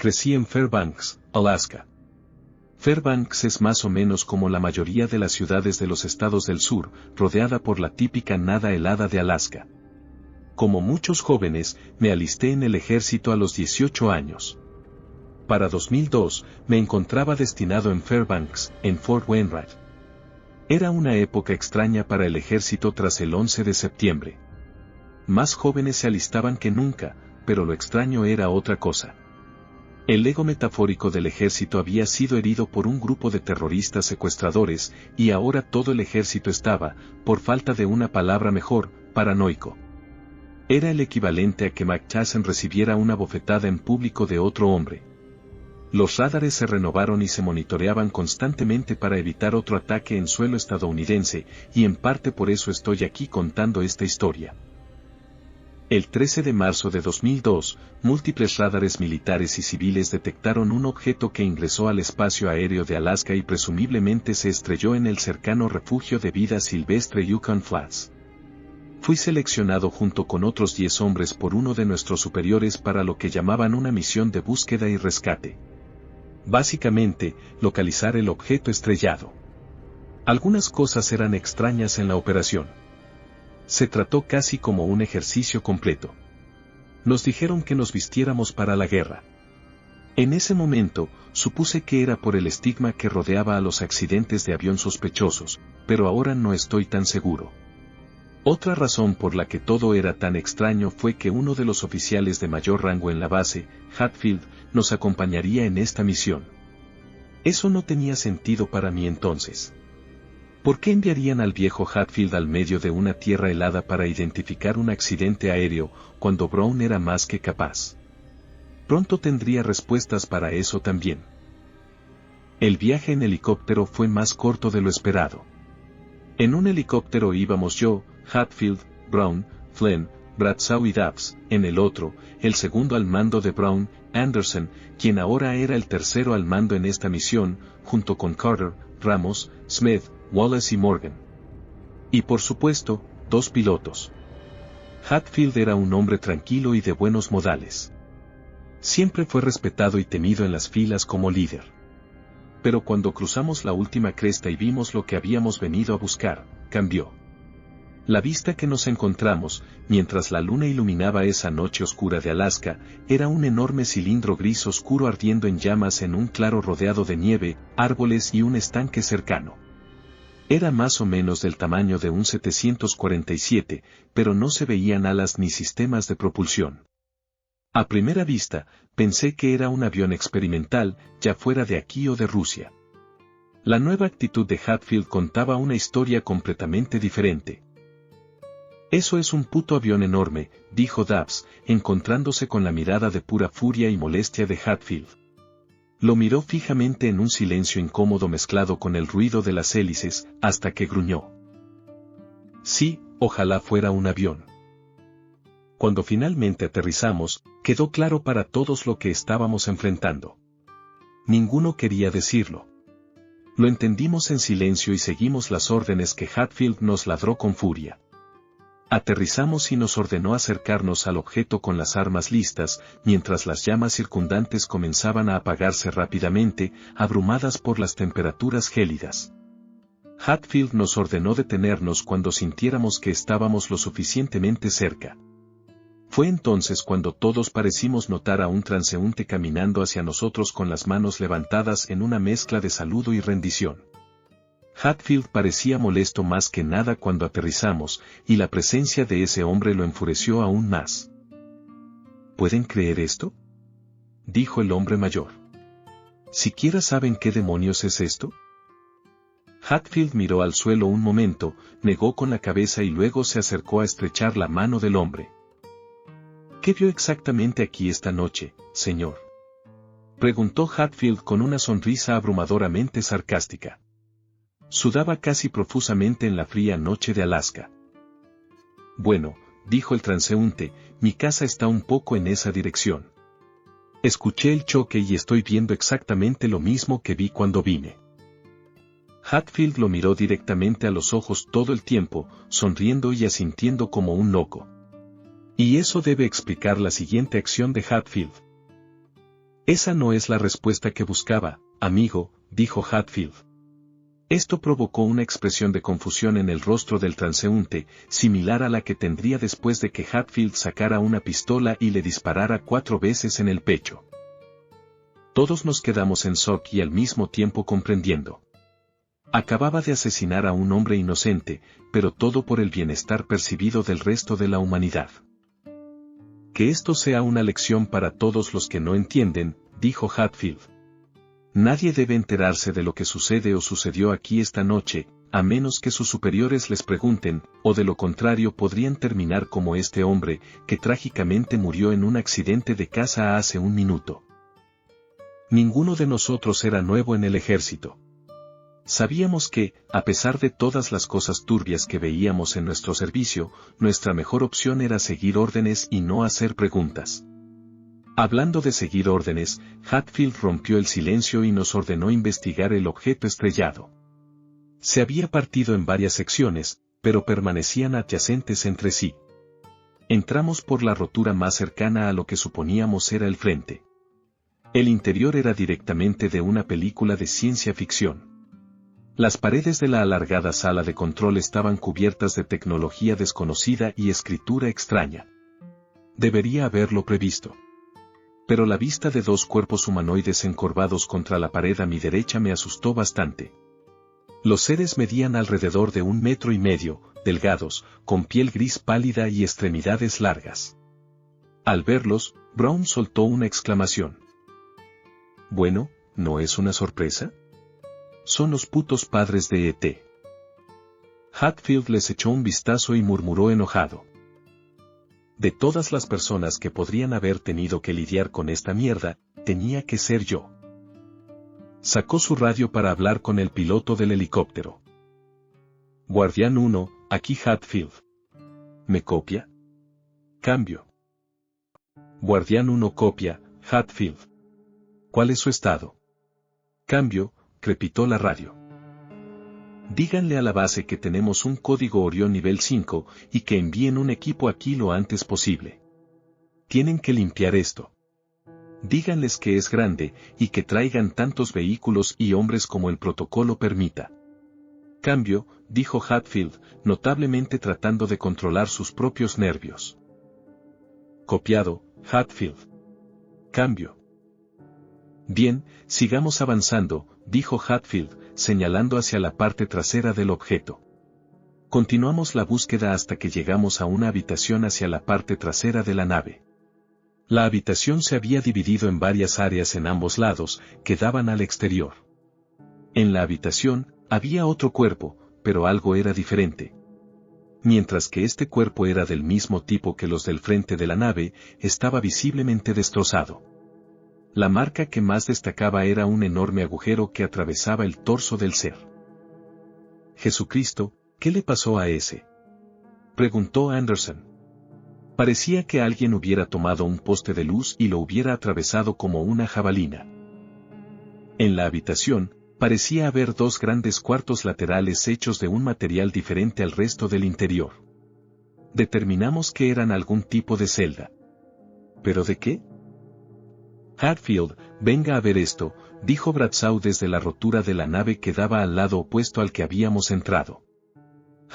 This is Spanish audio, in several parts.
Crecí en Fairbanks, Alaska. Fairbanks es más o menos como la mayoría de las ciudades de los estados del sur, rodeada por la típica nada helada de Alaska. Como muchos jóvenes, me alisté en el ejército a los 18 años. Para 2002, me encontraba destinado en Fairbanks, en Fort Wainwright. Era una época extraña para el ejército tras el 11 de septiembre. Más jóvenes se alistaban que nunca, pero lo extraño era otra cosa. El ego metafórico del ejército había sido herido por un grupo de terroristas secuestradores, y ahora todo el ejército estaba, por falta de una palabra mejor, paranoico. Era el equivalente a que McChasen recibiera una bofetada en público de otro hombre. Los radares se renovaron y se monitoreaban constantemente para evitar otro ataque en suelo estadounidense, y en parte por eso estoy aquí contando esta historia. El 13 de marzo de 2002, múltiples radares militares y civiles detectaron un objeto que ingresó al espacio aéreo de Alaska y presumiblemente se estrelló en el cercano refugio de vida silvestre Yukon Flats. Fui seleccionado junto con otros 10 hombres por uno de nuestros superiores para lo que llamaban una misión de búsqueda y rescate. Básicamente, localizar el objeto estrellado. Algunas cosas eran extrañas en la operación. Se trató casi como un ejercicio completo. Nos dijeron que nos vistiéramos para la guerra. En ese momento, supuse que era por el estigma que rodeaba a los accidentes de avión sospechosos, pero ahora no estoy tan seguro. Otra razón por la que todo era tan extraño fue que uno de los oficiales de mayor rango en la base, Hatfield, nos acompañaría en esta misión. Eso no tenía sentido para mí entonces. ¿Por qué enviarían al viejo Hatfield al medio de una tierra helada para identificar un accidente aéreo, cuando Brown era más que capaz? Pronto tendría respuestas para eso también. El viaje en helicóptero fue más corto de lo esperado. En un helicóptero íbamos yo, Hatfield, Brown, Flynn, Bradshaw y Dabbs, en el otro, el segundo al mando de Brown, Anderson, quien ahora era el tercero al mando en esta misión, junto con Carter, Ramos, Smith, Wallace y Morgan. Y por supuesto, 2 pilotos. Hatfield era un hombre tranquilo y de buenos modales. Siempre fue respetado y temido en las filas como líder. Pero cuando cruzamos la última cresta y vimos lo que habíamos venido a buscar, cambió. La vista que nos encontramos, mientras la luna iluminaba esa noche oscura de Alaska, era un enorme cilindro gris oscuro ardiendo en llamas en un claro rodeado de nieve, árboles y un estanque cercano. Era más o menos del tamaño de un 747, pero no se veían alas ni sistemas de propulsión. A primera vista, pensé que era un avión experimental, ya fuera de aquí o de Rusia. La nueva actitud de Hatfield contaba una historia completamente diferente. «Eso es un puto avión enorme», dijo Dabbs, encontrándose con la mirada de pura furia y molestia de Hatfield. Lo miró fijamente en un silencio incómodo mezclado con el ruido de las hélices, hasta que gruñó. «Sí, ojalá fuera un avión». Cuando finalmente aterrizamos, quedó claro para todos lo que estábamos enfrentando. Ninguno quería decirlo. Lo entendimos en silencio y seguimos las órdenes que Hatfield nos ladró con furia. Aterrizamos y nos ordenó acercarnos al objeto con las armas listas, mientras las llamas circundantes comenzaban a apagarse rápidamente, abrumadas por las temperaturas gélidas. Hatfield nos ordenó detenernos cuando sintiéramos que estábamos lo suficientemente cerca. Fue entonces cuando todos parecimos notar a un transeúnte caminando hacia nosotros con las manos levantadas en una mezcla de saludo y rendición. Hatfield parecía molesto más que nada cuando aterrizamos, y la presencia de ese hombre lo enfureció aún más. ¿Pueden creer esto?, dijo el hombre mayor. ¿Siquiera saben qué demonios es esto? Hatfield miró al suelo un momento, negó con la cabeza y luego se acercó a estrechar la mano del hombre. ¿Qué vio exactamente aquí esta noche, señor?, preguntó Hatfield con una sonrisa abrumadoramente sarcástica. Sudaba casi profusamente en la fría noche de Alaska. Bueno, dijo el transeúnte, mi casa está un poco en esa dirección. Escuché el choque y estoy viendo exactamente lo mismo que vi cuando vine. Hatfield lo miró directamente a los ojos todo el tiempo, sonriendo y asintiendo como un loco. Y eso debe explicar la siguiente acción de Hatfield. Esa no es la respuesta que buscaba, amigo, dijo Hatfield. Esto provocó una expresión de confusión en el rostro del transeúnte, similar a la que tendría después de que Hatfield sacara una pistola y le disparara 4 veces en el pecho. Todos nos quedamos en shock y al mismo tiempo comprendiendo. Acababa de asesinar a un hombre inocente, pero todo por el bienestar percibido del resto de la humanidad. Que esto sea una lección para todos los que no entienden, dijo Hatfield. Nadie debe enterarse de lo que sucede o sucedió aquí esta noche, a menos que sus superiores les pregunten, o de lo contrario podrían terminar como este hombre, que trágicamente murió en un accidente de casa hace un minuto. Ninguno de nosotros era nuevo en el ejército. Sabíamos que, a pesar de todas las cosas turbias que veíamos en nuestro servicio, nuestra mejor opción era seguir órdenes y no hacer preguntas. Hablando de seguir órdenes, Hatfield rompió el silencio y nos ordenó investigar el objeto estrellado. Se había partido en varias secciones, pero permanecían adyacentes entre sí. Entramos por la rotura más cercana a lo que suponíamos era el frente. El interior era directamente de una película de ciencia ficción. Las paredes de la alargada sala de control estaban cubiertas de tecnología desconocida y escritura extraña. Debería haberlo previsto. Pero la vista de 2 cuerpos humanoides encorvados contra la pared a mi derecha me asustó bastante. Los seres medían alrededor de 1,5 metros, delgados, con piel gris pálida y extremidades largas. Al verlos, Brown soltó una exclamación. Bueno, ¿no es una sorpresa? Son los putos padres de E.T. Hatfield les echó un vistazo y murmuró enojado. De todas las personas que podrían haber tenido que lidiar con esta mierda, tenía que ser yo. Sacó su radio para hablar con el piloto del helicóptero. Guardián 1, aquí Hatfield. ¿Me copia? Cambio. Guardián 1 copia, Hatfield. ¿Cuál es su estado? Cambio, crepitó la radio. Díganle a la base que tenemos un código Orión nivel 5 y que envíen un equipo aquí lo antes posible. Tienen que limpiar esto. Díganles que es grande y que traigan tantos vehículos y hombres como el protocolo permita. Cambio, dijo Hatfield, notablemente tratando de controlar sus propios nervios. Copiado, Hatfield. Cambio. Bien, sigamos avanzando, dijo Hatfield, señalando hacia la parte trasera del objeto. Continuamos la búsqueda hasta que llegamos a una habitación hacia la parte trasera de la nave. La habitación se había dividido en varias áreas en ambos lados, que daban al exterior. En la habitación, había otro cuerpo, pero algo era diferente. Mientras que este cuerpo era del mismo tipo que los del frente de la nave, estaba visiblemente destrozado. La marca que más destacaba era un enorme agujero que atravesaba el torso del ser. Jesucristo, ¿qué le pasó a ese? Preguntó Anderson. Parecía que alguien hubiera tomado un poste de luz y lo hubiera atravesado como una jabalina. En la habitación, parecía haber 2 grandes cuartos laterales hechos de un material diferente al resto del interior. Determinamos que eran algún tipo de celda. ¿Pero de qué? Hatfield, venga a ver esto, dijo Bradshaw desde la rotura de la nave que daba al lado opuesto al que habíamos entrado.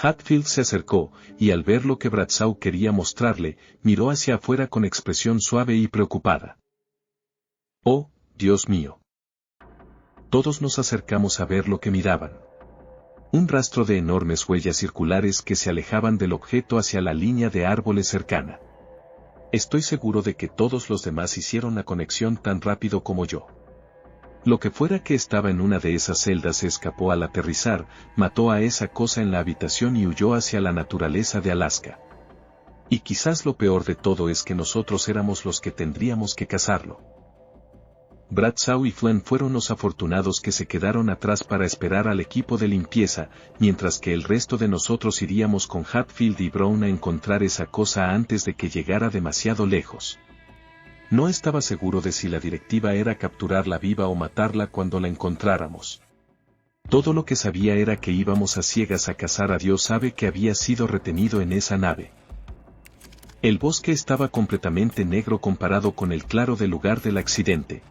Hatfield se acercó, y al ver lo que Bradshaw quería mostrarle, miró hacia afuera con expresión suave y preocupada. ¡Oh, Dios mío! Todos nos acercamos a ver lo que miraban. Un rastro de enormes huellas circulares que se alejaban del objeto hacia la línea de árboles cercana. Estoy seguro de que todos los demás hicieron la conexión tan rápido como yo. Lo que fuera que estaba en una de esas celdas se escapó al aterrizar, mató a esa cosa en la habitación y huyó hacia la naturaleza de Alaska. Y quizás lo peor de todo es que nosotros éramos los que tendríamos que cazarlo. Bradshaw y Flynn fueron los afortunados que se quedaron atrás para esperar al equipo de limpieza, mientras que el resto de nosotros iríamos con Hatfield y Brown a encontrar esa cosa antes de que llegara demasiado lejos. No estaba seguro de si la directiva era capturarla viva o matarla cuando la encontráramos. Todo lo que sabía era que íbamos a ciegas a cazar a Dios sabe que había sido retenido en esa nave. El bosque estaba completamente negro comparado con el claro del lugar del accidente.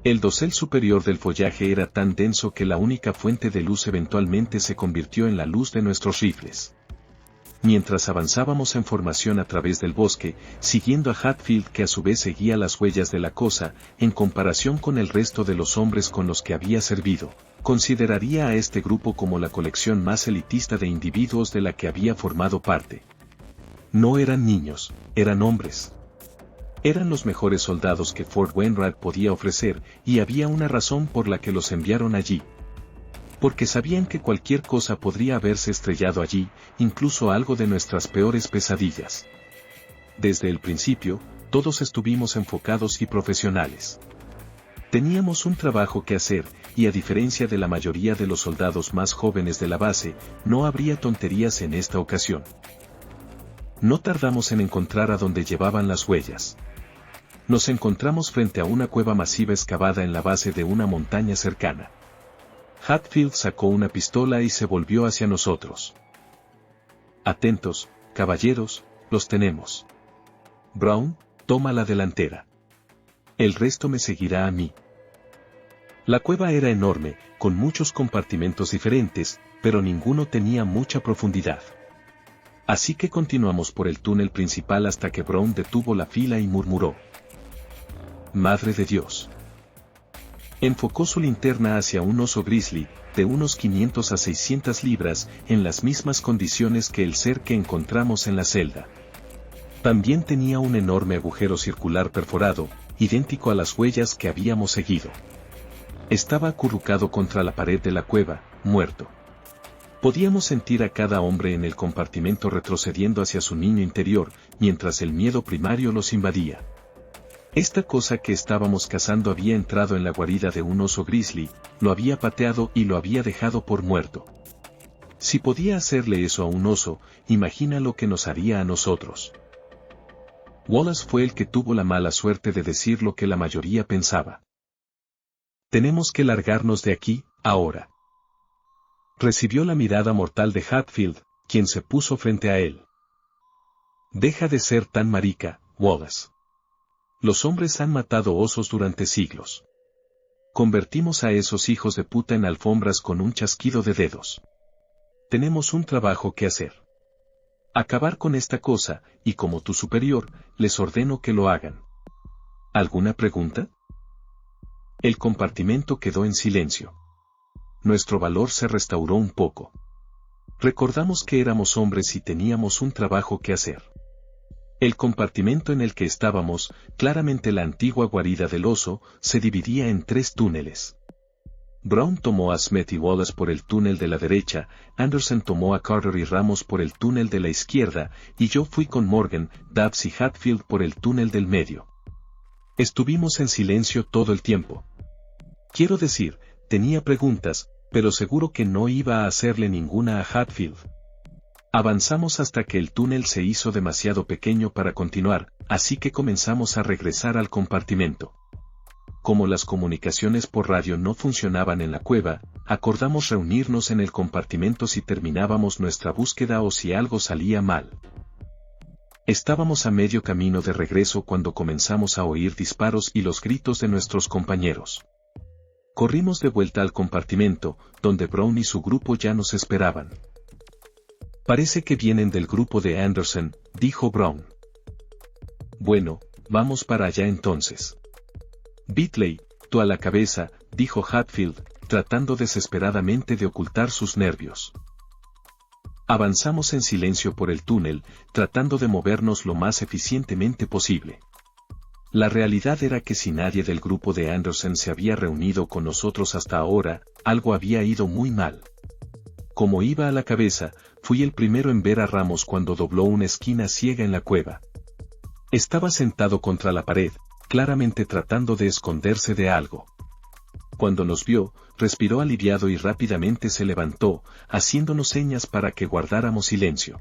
El dosel superior del follaje era tan denso que la única fuente de luz eventualmente se convirtió en la luz de nuestros rifles. Mientras avanzábamos en formación a través del bosque, siguiendo a Hatfield que a su vez seguía las huellas de la cosa, en comparación con el resto de los hombres con los que había servido, consideraría a este grupo como la colección más elitista de individuos de la que había formado parte. No eran niños, eran hombres. Eran los mejores soldados que Fort Wainwright podía ofrecer, y había una razón por la que los enviaron allí. Porque sabían que cualquier cosa podría haberse estrellado allí, incluso algo de nuestras peores pesadillas. Desde el principio, todos estuvimos enfocados y profesionales. Teníamos un trabajo que hacer, y a diferencia de la mayoría de los soldados más jóvenes de la base, no habría tonterías en esta ocasión. No tardamos en encontrar a donde llevaban las huellas. Nos encontramos frente a una cueva masiva excavada en la base de una montaña cercana. Hatfield sacó una pistola y se volvió hacia nosotros. Atentos, caballeros, los tenemos. Brown, toma la delantera. El resto me seguirá a mí. La cueva era enorme, con muchos compartimentos diferentes, pero ninguno tenía mucha profundidad. Así que continuamos por el túnel principal hasta que Brown detuvo la fila y murmuró: «Madre de Dios». Enfocó su linterna hacia un oso grizzly, de unos 500 a 600 libras, en las mismas condiciones que el ser que encontramos en la celda. También tenía un enorme agujero circular perforado, idéntico a las huellas que habíamos seguido. Estaba acurrucado contra la pared de la cueva, muerto. Podíamos sentir a cada hombre en el compartimento retrocediendo hacia su niño interior, mientras el miedo primario los invadía. Esta cosa que estábamos cazando había entrado en la guarida de un oso grizzly, lo había pateado y lo había dejado por muerto. Si podía hacerle eso a un oso, imagina lo que nos haría a nosotros. Wallace fue el que tuvo la mala suerte de decir lo que la mayoría pensaba. «Tenemos que largarnos de aquí, ahora». Recibió la mirada mortal de Hatfield, quien se puso frente a él. «Deja de ser tan marica, Wallace. Los hombres han matado osos durante siglos. Convertimos a esos hijos de puta en alfombras con un chasquido de dedos. Tenemos un trabajo que hacer. Acabar con esta cosa, y como tu superior, les ordeno que lo hagan». ¿Alguna pregunta? El compartimento quedó en silencio. Nuestro valor se restauró un poco. Recordamos que éramos hombres y teníamos un trabajo que hacer. El compartimento en el que estábamos, claramente la antigua guarida del oso, se dividía en 3 túneles. Brown tomó a Smith y Wallace por el túnel de la derecha, Anderson tomó a Carter y Ramos por el túnel de la izquierda, y yo fui con Morgan, Dabbs y Hatfield por el túnel del medio. Estuvimos en silencio todo el tiempo. Quiero decir, tenía preguntas, pero seguro que no iba a hacerle ninguna a Hatfield. Avanzamos hasta que el túnel se hizo demasiado pequeño para continuar, así que comenzamos a regresar al compartimento. Como las comunicaciones por radio no funcionaban en la cueva, acordamos reunirnos en el compartimento si terminábamos nuestra búsqueda o si algo salía mal. Estábamos a medio camino de regreso cuando comenzamos a oír disparos y los gritos de nuestros compañeros. Corrimos de vuelta al compartimento, donde Brown y su grupo ya nos esperaban. «Parece que vienen del grupo de Anderson», dijo Brown. «Bueno, vamos para allá entonces». «Bitley, tú a la cabeza», dijo Hatfield, tratando desesperadamente de ocultar sus nervios. Avanzamos en silencio por el túnel, tratando de movernos lo más eficientemente posible. La realidad era que si nadie del grupo de Anderson se había reunido con nosotros hasta ahora, algo había ido muy mal. Como iba a la cabeza, fui el primero en ver a Ramos cuando dobló una esquina ciega en la cueva. Estaba sentado contra la pared, claramente tratando de esconderse de algo. Cuando nos vio, respiró aliviado y rápidamente se levantó, haciéndonos señas para que guardáramos silencio.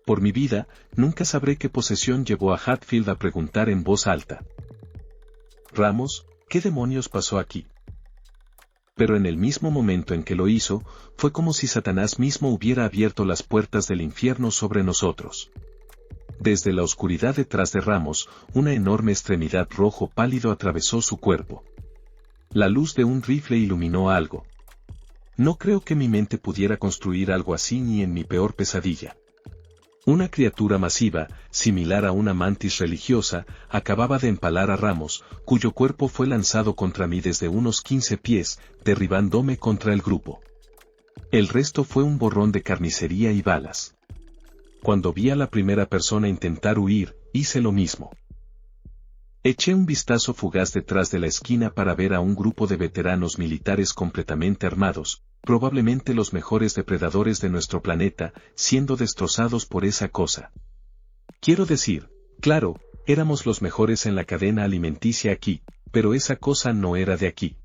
Por mi vida, nunca sabré qué posesión llevó a Hatfield a preguntar en voz alta: «Ramos, ¿qué demonios pasó aquí?». Pero en el mismo momento en que lo hizo, fue como si Satanás mismo hubiera abierto las puertas del infierno sobre nosotros. Desde la oscuridad detrás de Ramos, una enorme extremidad rojo pálido atravesó su cuerpo. La luz de un rifle iluminó algo. No creo que mi mente pudiera construir algo así ni en mi peor pesadilla. Una criatura masiva, similar a una mantis religiosa, acababa de empalar a Ramos, cuyo cuerpo fue lanzado contra mí desde unos 15 pies, derribándome contra el grupo. El resto fue un borrón de carnicería y balas. Cuando vi a la primera persona intentar huir, hice lo mismo. Eché un vistazo fugaz detrás de la esquina para ver a un grupo de veteranos militares completamente armados, probablemente los mejores depredadores de nuestro planeta, siendo destrozados por esa cosa. Quiero decir, claro, éramos los mejores en la cadena alimenticia aquí, pero esa cosa no era de aquí.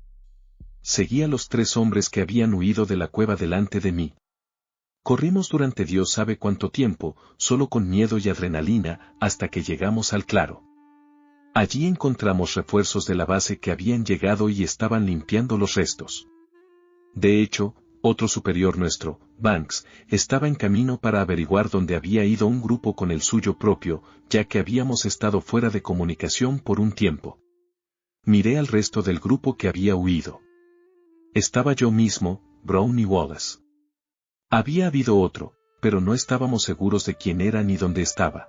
Seguí a los 3 hombres que habían huido de la cueva delante de mí. Corrimos durante Dios sabe cuánto tiempo, solo con miedo y adrenalina, hasta que llegamos al claro. Allí encontramos refuerzos de la base que habían llegado y estaban limpiando los restos. De hecho, otro superior nuestro, Banks, estaba en camino para averiguar dónde había ido un grupo con el suyo propio, ya que habíamos estado fuera de comunicación por un tiempo. Miré al resto del grupo que había huido. Estaba yo mismo, Brown y Wallace. Había habido otro, pero no estábamos seguros de quién era ni dónde estaba.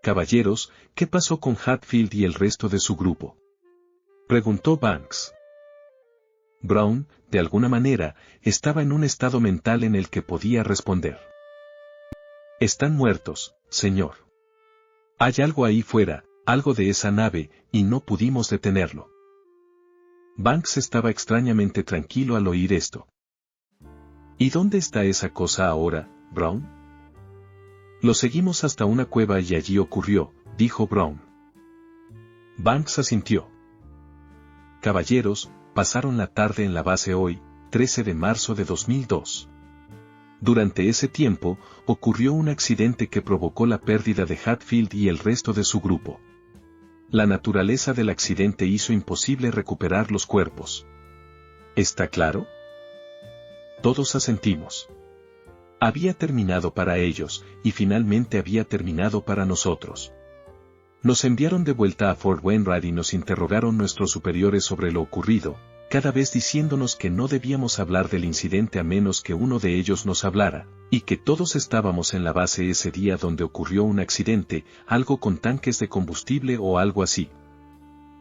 Caballeros, ¿qué pasó con Hatfield y el resto de su grupo?, preguntó Banks. Brown, de alguna manera, estaba en un estado mental en el que podía responder. Están muertos, señor. Hay algo ahí fuera, algo de esa nave, y no pudimos detenerlo. Banks estaba extrañamente tranquilo al oír esto. ¿Y dónde está esa cosa ahora, Brown? Lo seguimos hasta una cueva y allí ocurrió, dijo Brown. Banks asintió. Caballeros, pasaron la tarde en la base hoy, 13 de marzo de 2002. Durante ese tiempo, ocurrió un accidente que provocó la pérdida de Hatfield y el resto de su grupo. La naturaleza del accidente hizo imposible recuperar los cuerpos. ¿Está claro? Todos asentimos. Había terminado para ellos, y finalmente había terminado para nosotros. Nos enviaron de vuelta a Fort Wainwright y nos interrogaron nuestros superiores sobre lo ocurrido, cada vez diciéndonos que no debíamos hablar del incidente a menos que uno de ellos nos hablara, y que todos estábamos en la base ese día donde ocurrió un accidente, algo con tanques de combustible o algo así.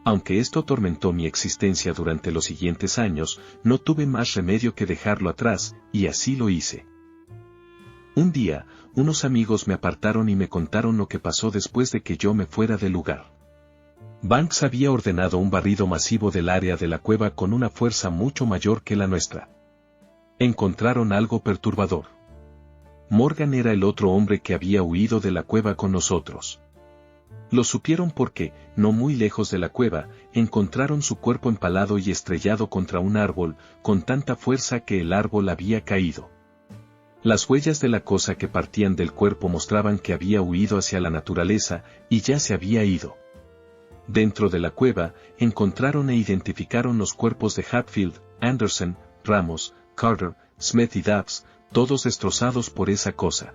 Aunque esto atormentó mi existencia durante los siguientes años, no tuve más remedio que dejarlo atrás, y así lo hice. Un día, unos amigos me apartaron y me contaron lo que pasó después de que yo me fuera del lugar. Banks había ordenado un barrido masivo del área de la cueva con una fuerza mucho mayor que la nuestra. Encontraron algo perturbador. Morgan era el otro hombre que había huido de la cueva con nosotros. Lo supieron porque, no muy lejos de la cueva, encontraron su cuerpo empalado y estrellado contra un árbol, con tanta fuerza que el árbol había caído. Las huellas de la cosa que partían del cuerpo mostraban que había huido hacia la naturaleza, y ya se había ido. Dentro de la cueva, encontraron e identificaron los cuerpos de Hatfield, Anderson, Ramos, Carter, Smith y Dabbs, todos destrozados por esa cosa.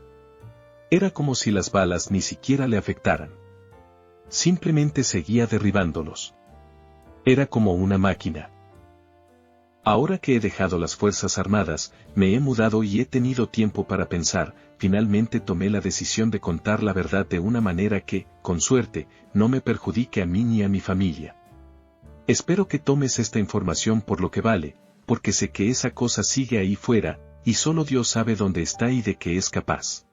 Era como si las balas ni siquiera le afectaran. Simplemente seguía derribándolos. Era como una máquina. Ahora que he dejado las Fuerzas Armadas, me he mudado y he tenido tiempo para pensar, finalmente tomé la decisión de contar la verdad de una manera que, con suerte, no me perjudique a mí ni a mi familia. Espero que tomes esta información por lo que vale, porque sé que esa cosa sigue ahí fuera, y solo Dios sabe dónde está y de qué es capaz.